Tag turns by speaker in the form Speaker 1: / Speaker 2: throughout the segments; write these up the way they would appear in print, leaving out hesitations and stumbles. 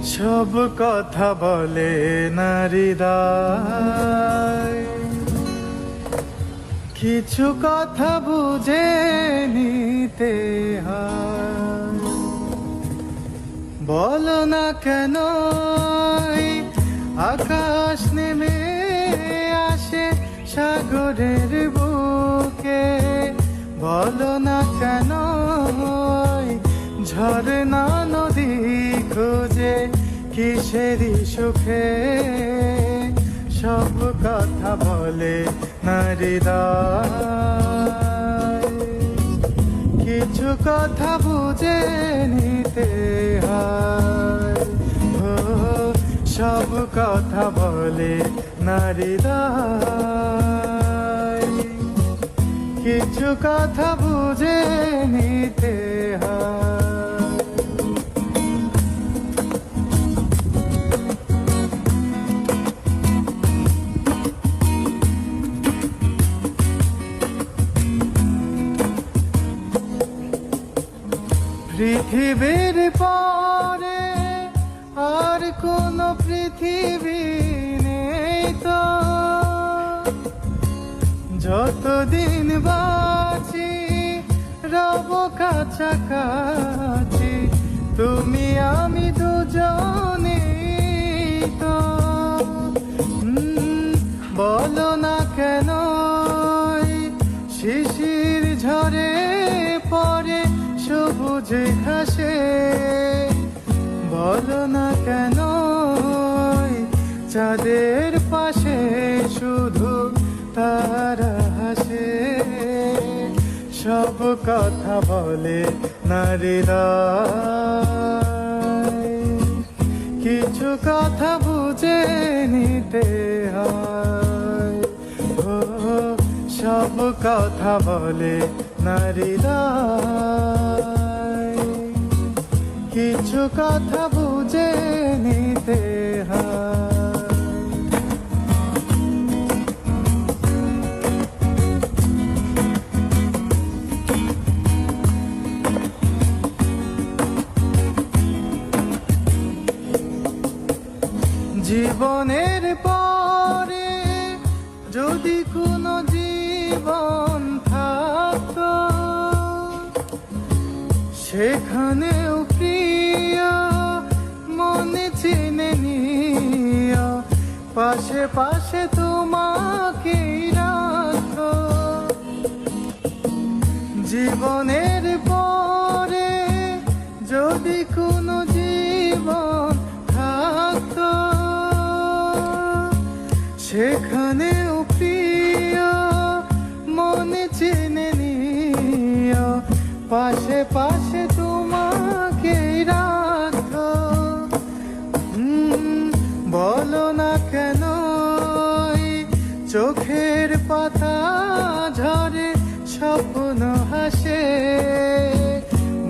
Speaker 1: সব কথা বলে নারীরাই, কিছু কথা বুঝে নিতে হয়। বলো না কেন আকাশ নেমে আসে সাগরের বুকে, বলো না কেন ঝরনা নদী খুঁজে কিসেরই সুখে। সব কথা বলে নারীরাই, কিছু কথা বুঝে নিতে হয়। ও সব কথা বলে নারীরাই, কিছু কথা বুঝে নিতে হয়। পৃথিবীর পরে আর কোন পৃথিবী নেই তো, যতদিন বাঁচি রব কাছাকাছি, তুমি আমি দুজনে তো। বলো না কেন শিশির ঝরে পড়ে সবুজ ঘাসে, বলো না কেন চাঁদের পাশে শুধু তারা হাসে। সব কথা বলে নারীরাই, কিছু কথা বুঝে নিতে হয়। ও সব কথা বলে নারীরাই, কিছু কথা বুঝে নিতে হয়। জীবনের পরে যদি কোনো জীবন থাকতো, সেখানেও প্রিয় মনে চিনে নিও, পাশে পাশে তোমাকে রাখো। জীবনের পরে যদি কোনো জীবন থাকতো, সেখানেও প্রিয় মনে চিনে নিও, পাশে পাশে তোমাকে রাখো। বলো না কেন চোখের পাতা ঝরে স্বপ্ন হাসে,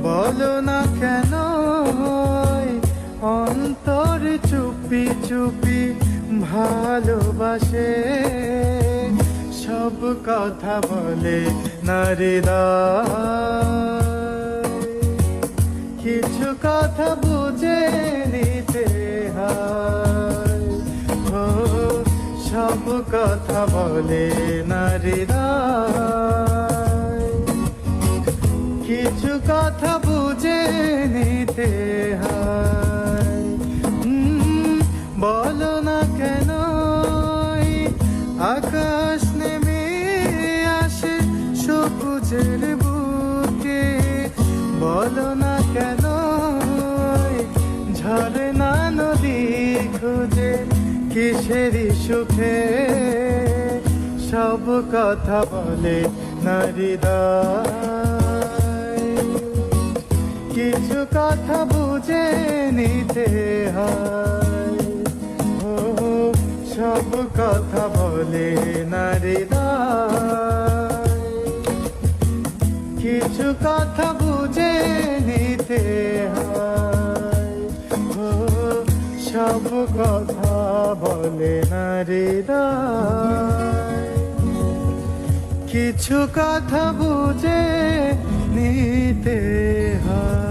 Speaker 1: বলো না কেন অন্তর চুপি চুপি ভালোবাসে। সব কথা বলে নারীরাই, কিছু কথা বুঝে নিতে হয়। ও সব কথা বলে নারীরাই, কিছু কথা বুঝে নিতে হয়। বলো না কেন আকাশ নেমে আসে সবুজের বুকে, বলো না কেন ঝরনা নদী খুঁজে কিসেরই সুখে। সব কথা বলে নারীরাই, কিছু কথা বুঝে নিতে হয়। ও সব কথা বলে নারীরাই, কিছু কথা বুঝে নিতে হয়। ও সব কথা বলে নারীরাই, কিছু কথা বুঝে নিতে হয়।